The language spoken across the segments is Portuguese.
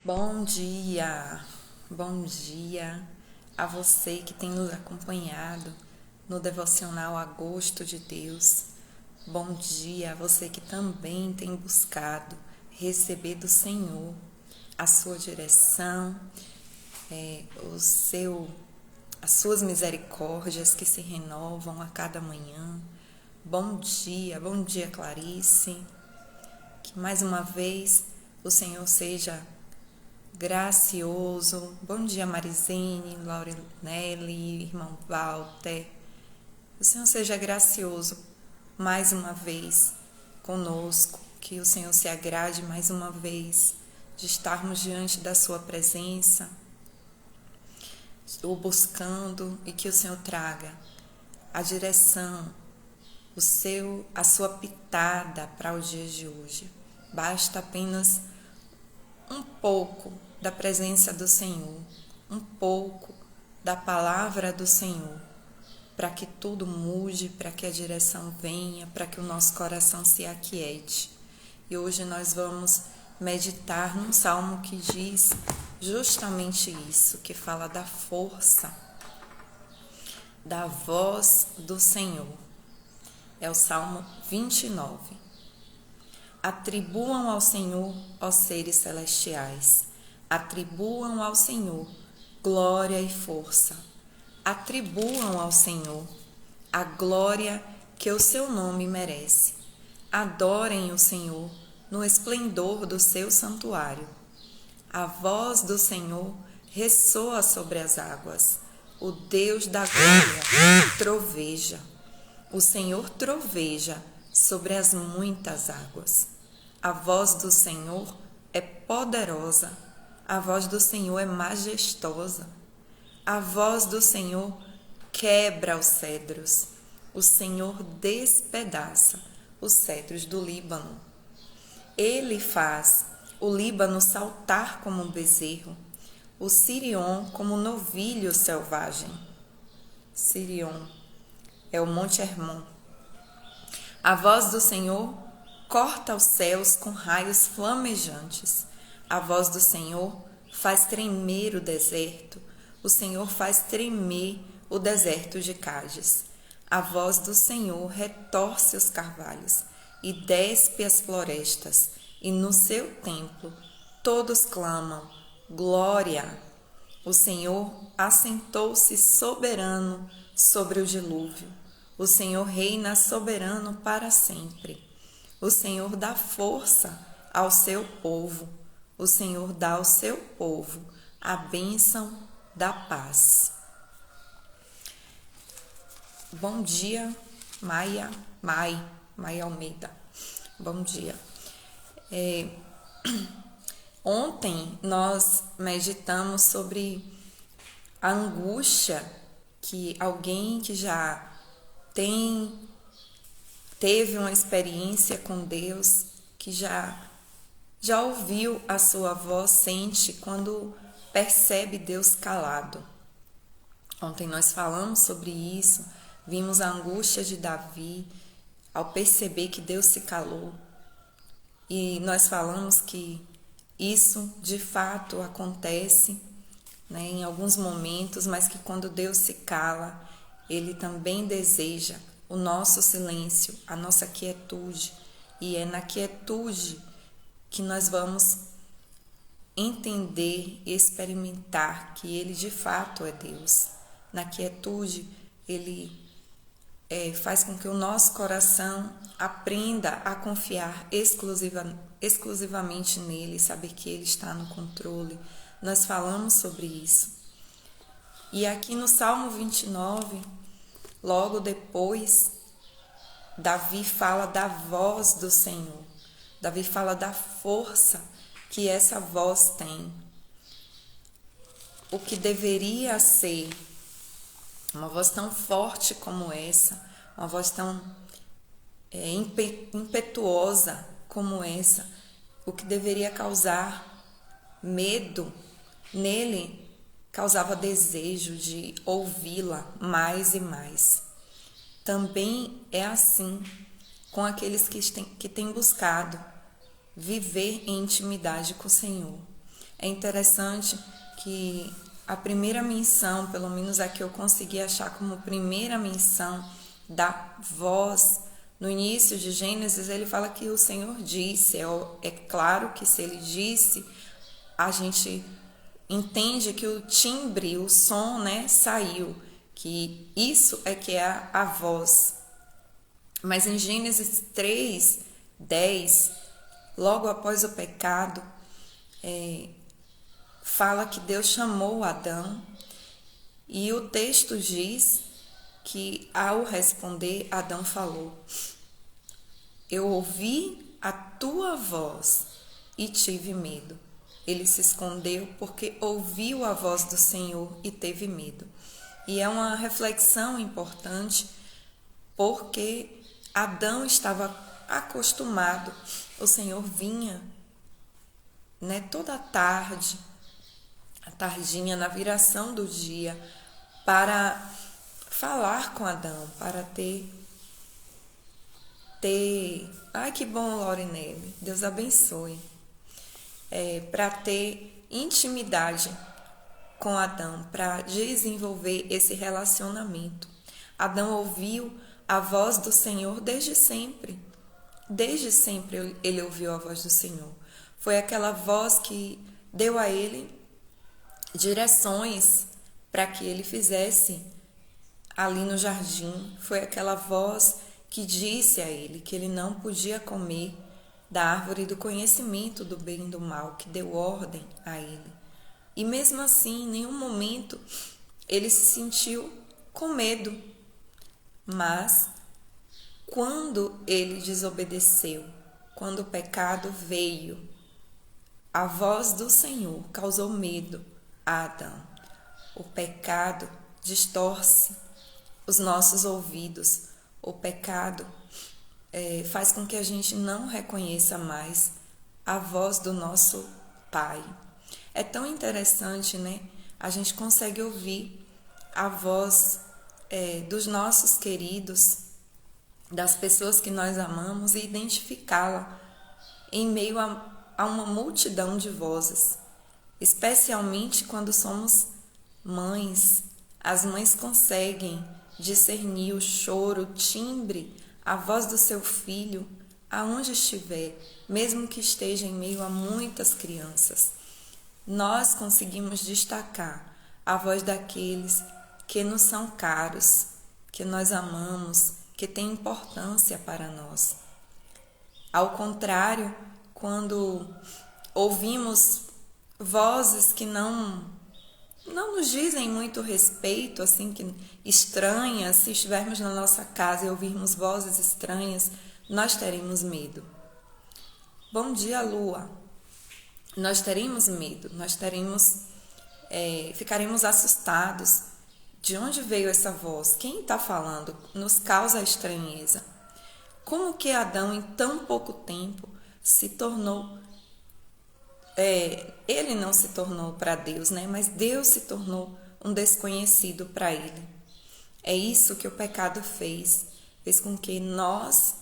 Bom dia a você que tem nos acompanhado no Devocional Agosto de Deus. Bom dia a você que também tem buscado receber do Senhor a sua direção, as suas misericórdias que se renovam a cada manhã. Bom dia Clarice, que mais uma vez o Senhor seja gracioso. Bom dia Marizene, Laurinelli, irmão Walter. O Senhor seja gracioso mais uma vez conosco, que o Senhor se agrade mais uma vez de estarmos diante da sua presença, o buscando, e que o Senhor traga a direção, a sua pitada para o dia de hoje. Basta apenas um pouco da presença do Senhor, um pouco da palavra do Senhor, para que tudo mude, para que a direção venha, para que o nosso coração se aquiete. E hoje nós vamos meditar num salmo que diz justamente isso, que fala da força da voz do Senhor. É o Salmo 29. Atribuam ao Senhor, ó seres celestiais, atribuam ao Senhor glória e força. Atribuam ao Senhor a glória que o seu nome merece. Adorem o Senhor no esplendor do seu santuário. A voz do Senhor ressoa sobre as águas. O Deus da glória troveja. O Senhor troveja sobre as muitas águas. A voz do Senhor é poderosa. A voz do Senhor é majestosa. A voz do Senhor quebra os cedros. O Senhor despedaça os cedros do Líbano. Ele faz o Líbano saltar como um bezerro, o Sirion como um novilho selvagem. Sirion é o Monte Hermon. A voz do Senhor corta os céus com raios flamejantes. A voz do Senhor faz tremer o deserto. O Senhor faz tremer o deserto de Cádiz. A voz do Senhor retorce os carvalhos e despe as florestas. E no seu templo todos clamam: glória! O Senhor assentou-se soberano sobre o dilúvio. O Senhor reina soberano para sempre. O Senhor dá força ao seu povo. O Senhor dá ao seu povo a bênção da paz. Bom dia, Maia Almeida. Bom dia. Ontem nós meditamos sobre a angústia que alguém que já teve uma experiência com Deus, que já ouviu a sua voz, sente quando percebe Deus calado. Ontem nós falamos sobre isso, vimos a angústia de Davi ao perceber que Deus se calou. E nós falamos que isso de fato acontece, em alguns momentos, mas que quando Deus se cala, Ele também deseja o nosso silêncio, a nossa quietude. E é na quietude que nós vamos entender e experimentar que Ele de fato é Deus. Na quietude, Ele faz com que o nosso coração aprenda a confiar exclusivamente nele, saber que Ele está no controle. Nós falamos sobre isso. E aqui no Salmo 29, logo depois, Davi fala da voz do Senhor. Davi fala da força que essa voz tem. O que deveria ser uma voz tão forte como essa, uma voz tão impetuosa como essa, o que deveria causar medo nele, causava desejo de ouvi-la mais e mais. Também é assim com aqueles que têm buscado viver em intimidade com o Senhor. É interessante que a primeira menção, pelo menos a que eu consegui achar como primeira menção da voz, no início de Gênesis, ele fala que o Senhor disse. É claro que se ele disse, a gente entende que o timbre, o som, né, saiu, que isso é que é a voz. Mas em Gênesis 3:10, logo após o pecado, fala que Deus chamou Adão, e o texto diz que ao responder, Adão falou: eu ouvi a tua voz e tive medo. Ele se escondeu porque ouviu a voz do Senhor e teve medo. E é uma reflexão importante, porque Adão estava acostumado. O Senhor vinha, né, toda tarde, a tardinha, na viração do dia, para falar com Adão, para ter... Ai, que bom, Laurinelli, Deus abençoe. Para ter intimidade com Adão, para desenvolver esse relacionamento. Adão ouviu a voz do Senhor desde sempre. Desde sempre ele ouviu a voz do Senhor. Foi aquela voz que deu a ele direções para que ele fizesse ali no jardim. Foi aquela voz que disse a ele que ele não podia comer da árvore do conhecimento do bem e do mal, que deu ordem a ele. E mesmo assim, em nenhum momento ele se sentiu com medo. Mas quando ele desobedeceu, quando o pecado veio, a voz do Senhor causou medo a Adão. O pecado distorce os nossos ouvidos. O pecado faz com que a gente não reconheça mais a voz do nosso Pai. É tão interessante, né? A gente consegue ouvir a voz dos nossos queridos, das pessoas que nós amamos, e identificá-la em meio a uma multidão de vozes, especialmente quando somos mães. As mães conseguem discernir o choro, o timbre, a voz do seu filho, aonde estiver, mesmo que esteja em meio a muitas crianças. Nós conseguimos destacar a voz daqueles que nos são caros, que nós amamos, que têm importância para nós. Ao contrário, quando ouvimos vozes que não nos dizem muito respeito, assim, que estranhas, se estivermos na nossa casa e ouvirmos vozes estranhas, nós teremos medo. Bom dia, Lua. Nós teremos medo, ficaremos assustados. De onde veio essa voz? Quem está falando? Nos causa estranheza. Como que Adão, em tão pouco tempo, se tornou... ele não se tornou para Deus, né? Mas Deus se tornou um desconhecido para ele. É isso que o pecado fez com que nós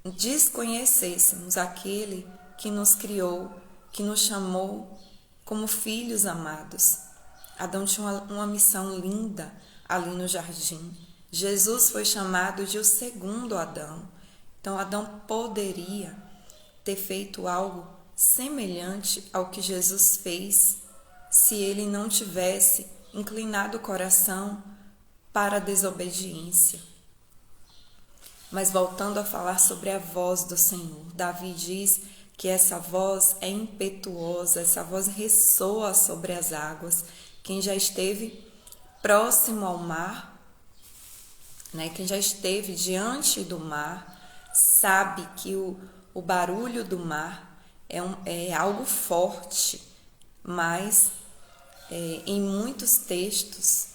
desconhecêssemos aquele que nos criou, que nos chamou como filhos amados. Adão tinha uma missão linda ali no jardim. Jesus foi chamado de o segundo Adão. Então Adão poderia ter feito algo semelhante ao que Jesus fez, se ele não tivesse inclinado o coração para a desobediência. Mas voltando a falar sobre a voz do Senhor, Davi diz que essa voz é impetuosa, essa voz ressoa sobre as águas. Quem já esteve próximo ao mar, né, quem já esteve diante do mar, sabe que o barulho do mar é algo forte, mas em muitos textos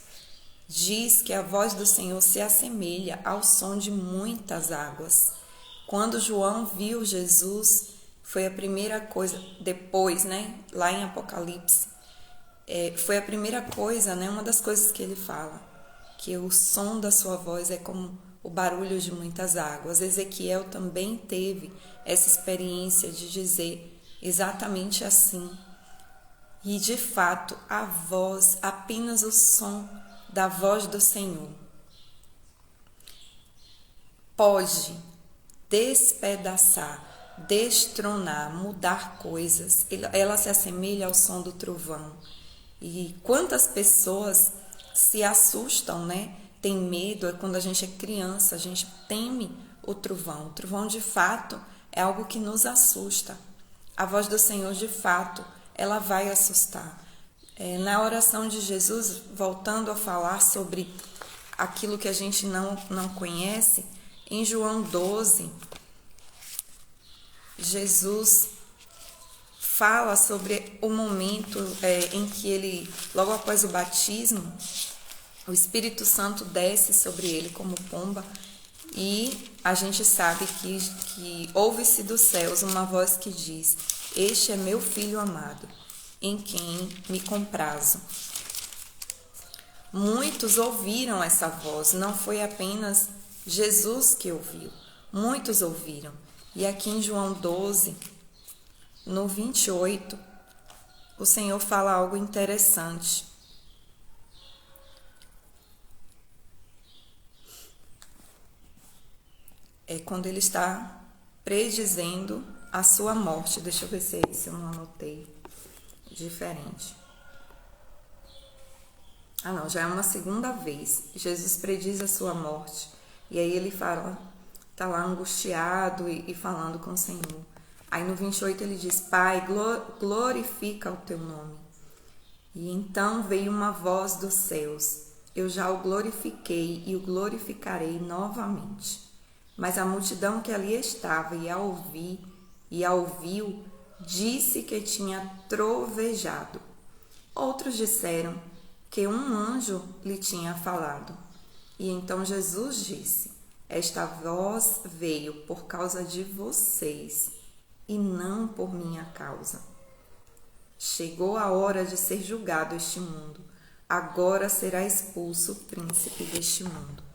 diz que a voz do Senhor se assemelha ao som de muitas águas. Quando João viu Jesus, foi a primeira coisa, depois, né, lá em Apocalipse, foi a primeira coisa, né, uma das coisas que ele fala, que o som da sua voz é como o barulho de muitas águas. Ezequiel também teve essa experiência de dizer exatamente assim, E de fato, a voz, apenas o som da voz do Senhor, pode despedaçar, destronar, mudar coisas. Ela se assemelha ao som do trovão. E quantas pessoas se assustam, né? Tem medo, é quando a gente é criança, a gente teme o trovão. O trovão, de fato, é algo que nos assusta. A voz do Senhor, de fato, ela vai assustar. Na oração de Jesus, voltando a falar sobre aquilo que a gente não conhece, em João 12, Jesus fala sobre o momento em que ele, logo após o batismo, o Espírito Santo desce sobre ele como pomba, e a gente sabe que ouve-se dos céus uma voz que diz: "Este é meu Filho amado, em quem me comprazo." Muitos ouviram essa voz, não foi apenas Jesus que ouviu, muitos ouviram. E aqui em João 12, no 28, o Senhor fala algo interessante. É quando ele está predizendo a sua morte. Deixa eu ver se eu não anotei diferente. Não, já é uma segunda vez. Jesus prediz a sua morte. E aí ele fala, tá lá angustiado e falando com o Senhor. Aí no 28 ele diz: "Pai, glorifica o teu nome." E então veio uma voz dos céus: "Eu já o glorifiquei e o glorificarei novamente." Mas a multidão que ali estava e a ouviu, disse que tinha trovejado. Outros disseram que um anjo lhe tinha falado. E então Jesus disse: "Esta voz veio por causa de vocês e não por minha causa. Chegou a hora de ser julgado este mundo. Agora será expulso o príncipe deste mundo."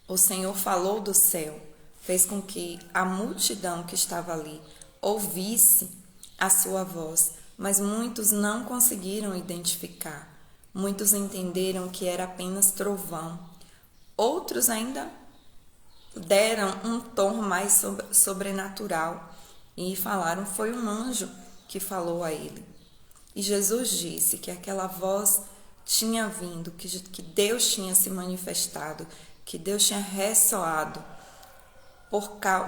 O Senhor falou do céu, fez com que a multidão que estava ali ouvisse a sua voz, mas muitos não conseguiram identificar. Muitos entenderam que era apenas trovão. Outros ainda deram um tom mais sobrenatural e falaram: "Foi um anjo que falou a ele." E Jesus disse que aquela voz tinha vindo, que Deus tinha se manifestado, que Deus tinha ressoado,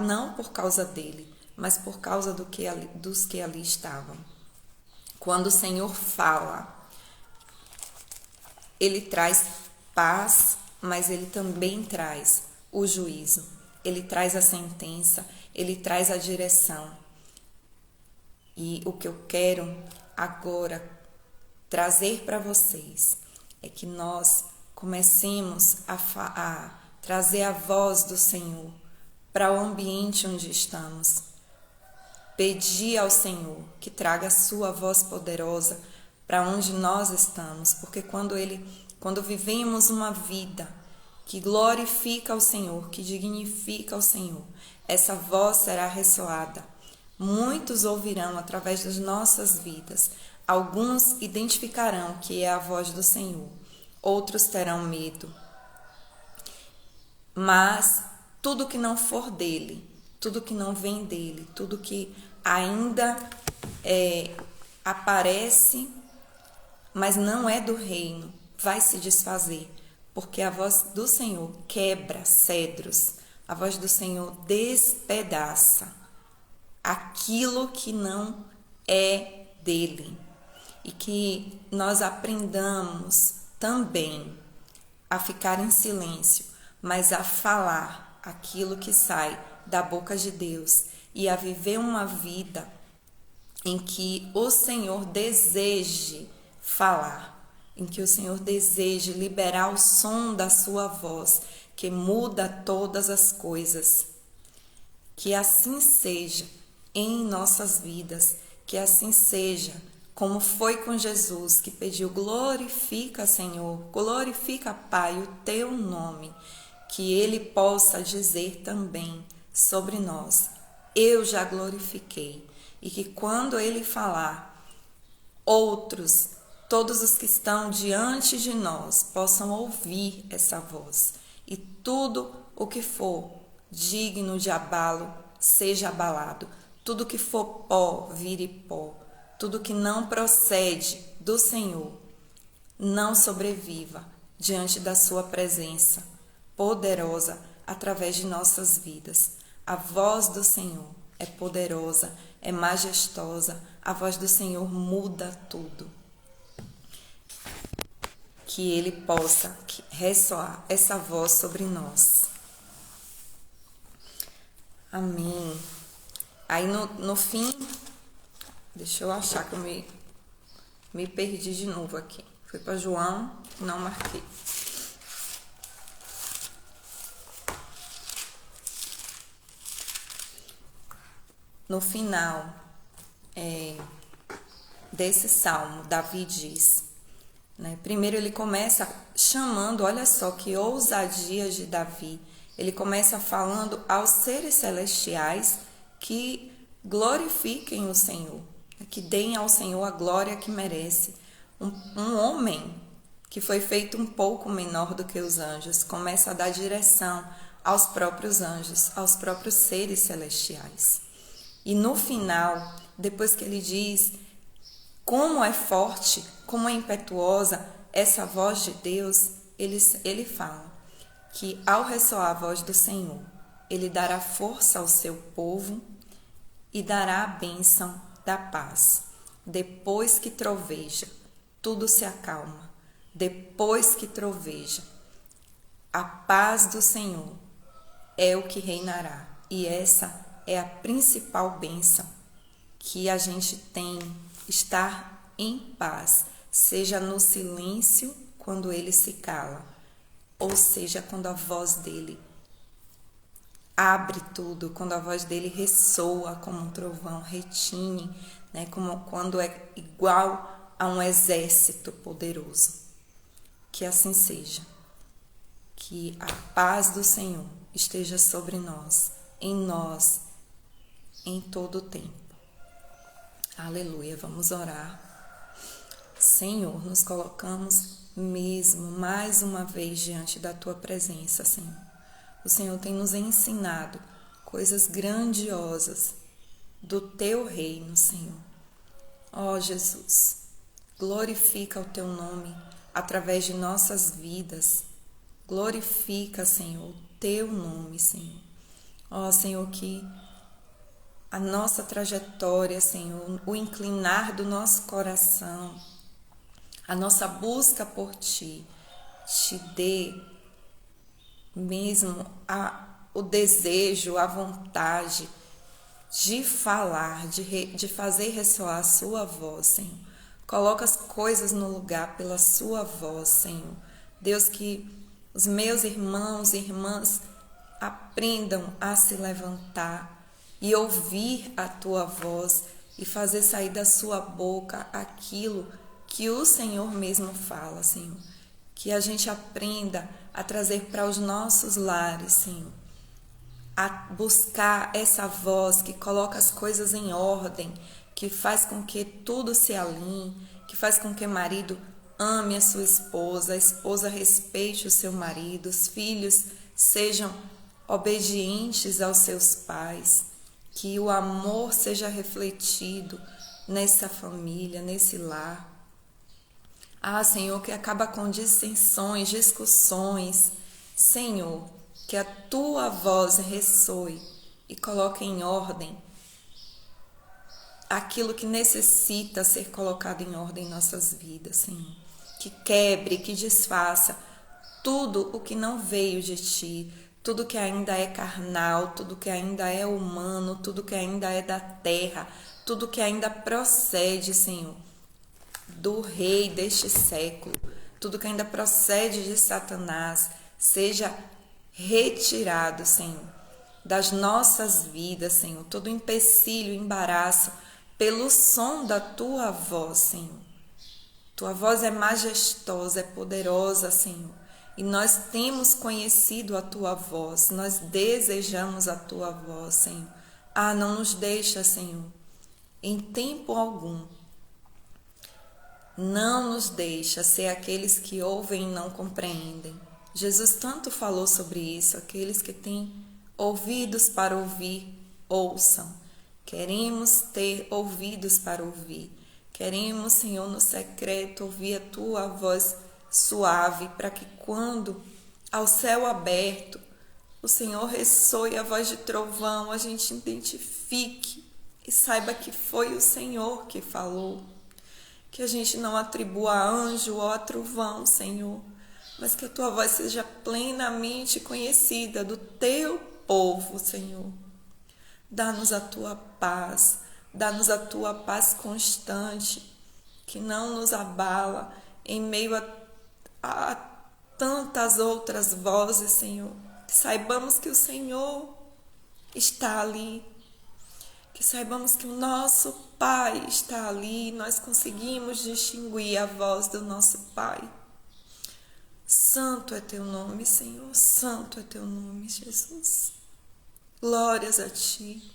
não por causa dele, mas por causa dos que ali estavam. Quando o Senhor fala, ele traz paz, mas ele também traz o juízo. Ele traz a sentença, ele traz a direção. E o que eu quero agora trazer para vocês é que nós comecemos a trazer a voz do Senhor para o ambiente onde estamos. Pedir ao Senhor que traga a sua voz poderosa para onde nós estamos, porque quando vivemos uma vida que glorifica ao Senhor, que dignifica ao Senhor, essa voz será ressoada. Muitos ouvirão através das nossas vidas. Alguns identificarão que é a voz do Senhor. Outros terão medo. Mas tudo que não for dele, tudo que não vem dele, tudo que ainda aparece, mas não é do reino, vai se desfazer, porque a voz do Senhor quebra cedros, a voz do Senhor despedaça aquilo que não é dele. E que nós aprendamos também a ficar em silêncio, mas a falar aquilo que sai da boca de Deus e a viver uma vida em que o Senhor deseje falar, em que o Senhor deseje liberar o som da sua voz, que muda todas as coisas. Que assim seja em nossas vidas, que assim seja como foi com Jesus, que pediu: "Glorifica, Senhor, glorifica, Pai, o teu nome", que ele possa dizer também sobre nós: "Eu já glorifiquei, e que quando Ele falar, outros, todos os que estão diante de nós, possam ouvir essa voz, e tudo o que for digno de abalo seja abalado, tudo que for pó vire pó, tudo que não procede do Senhor não sobreviva diante da sua presença poderosa através de nossas vidas. A voz do Senhor é poderosa, é majestosa, a voz do Senhor muda tudo. Que Ele possa ressoar essa voz sobre nós. Amém. Aí no fim, deixa eu achar que eu me perdi de novo aqui. Fui para João, não marquei. No final desse salmo, Davi diz, né? Primeiro ele começa chamando, olha só que ousadia de Davi. Ele começa falando aos seres celestiais que glorifiquem o Senhor, que deem ao Senhor a glória que merece. Um homem que foi feito um pouco menor do que os anjos começa a dar direção aos próprios anjos, aos próprios seres celestiais. E no final, depois que ele diz como é forte, como é impetuosa essa voz de Deus, ele fala que ao ressoar a voz do Senhor, Ele dará força ao seu povo e dará a bênção da paz. Depois que troveja, tudo se acalma. Depois que troveja, a paz do Senhor é o que reinará. E essa é a principal bênção que a gente tem, estar em paz, seja no silêncio quando ele se cala, ou seja, quando a voz dele abre tudo, quando a voz dele ressoa como um trovão, retine, né, como quando é igual a um exército poderoso. Que assim seja. Que a paz do Senhor esteja sobre nós, em todo o tempo. Aleluia, vamos orar. Senhor, nos colocamos mesmo mais uma vez diante da Tua presença, Senhor. O Senhor tem nos ensinado coisas grandiosas do Teu reino, Senhor. Ó Jesus, glorifica o Teu nome através de nossas vidas. Glorifica, Senhor, o Teu nome, Senhor. Ó Senhor, que a nossa trajetória, Senhor, o inclinar do nosso coração, a nossa busca por Ti, te dê mesmo o desejo, a vontade de falar, de fazer ressoar a Sua voz, Senhor. Coloca as coisas no lugar pela Sua voz, Senhor. Deus, que os meus irmãos e irmãs aprendam a se levantar e ouvir a Tua voz e fazer sair da Sua boca aquilo que o Senhor mesmo fala, Senhor. Que a gente aprenda a trazer para os nossos lares, Senhor. A buscar essa voz que coloca as coisas em ordem, que faz com que tudo se alinhe, que faz com que o marido ame a sua esposa, a esposa respeite o seu marido, os filhos sejam obedientes aos seus pais, que o amor seja refletido nessa família, nesse lar. Ah, Senhor, que acaba com dissensões, discussões. Senhor, que a Tua voz ressoe e coloque em ordem aquilo que necessita ser colocado em ordem em nossas vidas, Senhor. Que quebre, que desfaça tudo o que não veio de Ti, tudo que ainda é carnal, tudo que ainda é humano, tudo que ainda é da terra, tudo que ainda procede, Senhor, do rei deste século, tudo que ainda procede de Satanás, seja retirado, Senhor, das nossas vidas, Senhor, todo empecilho, embaraço, pelo som da Tua voz, Senhor. Tua voz é majestosa, é poderosa, Senhor, e nós temos conhecido a Tua voz, nós desejamos a Tua voz, Senhor. Ah, não nos deixa, Senhor, em tempo algum. Não nos deixa ser aqueles que ouvem e não compreendem. Jesus tanto falou sobre isso, aqueles que têm ouvidos para ouvir, ouçam. Queremos ter ouvidos para ouvir. Queremos, Senhor, no secreto, ouvir a Tua voz suave, para que quando ao céu aberto o Senhor ressoe a voz de trovão, a gente identifique e saiba que foi o Senhor que falou. Que a gente não atribua a anjo ou a trovão, Senhor, mas que a Tua voz seja plenamente conhecida do Teu povo, Senhor. Dá-nos a Tua paz, dá-nos a Tua paz constante, que não nos abala em meio a tantas outras vozes, Senhor. Que saibamos que o Senhor está ali, que saibamos que o nosso Pai está ali, nós conseguimos distinguir a voz do nosso Pai. Santo é Teu nome, Senhor, santo é Teu nome, Jesus. Glórias a Ti,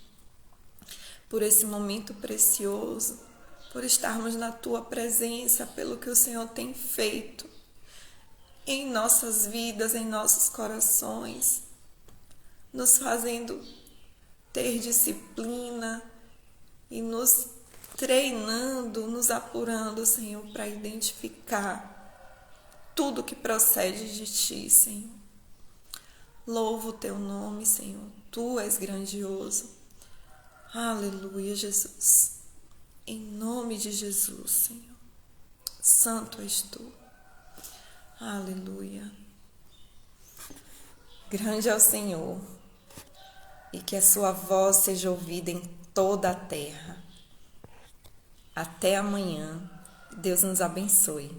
por esse momento precioso, por estarmos na Tua presença, pelo que o Senhor tem feito em nossas vidas, em nossos corações, nos fazendo ter disciplina e nos treinando, nos apurando, Senhor, para identificar tudo que procede de Ti, Senhor. Louvo o Teu nome, Senhor. Tu és grandioso. Aleluia, Jesus. Em nome de Jesus, Senhor. Santo és Tu. Aleluia. Grande é o Senhor, e que a Sua voz seja ouvida em toda a terra. Até amanhã. Deus nos abençoe.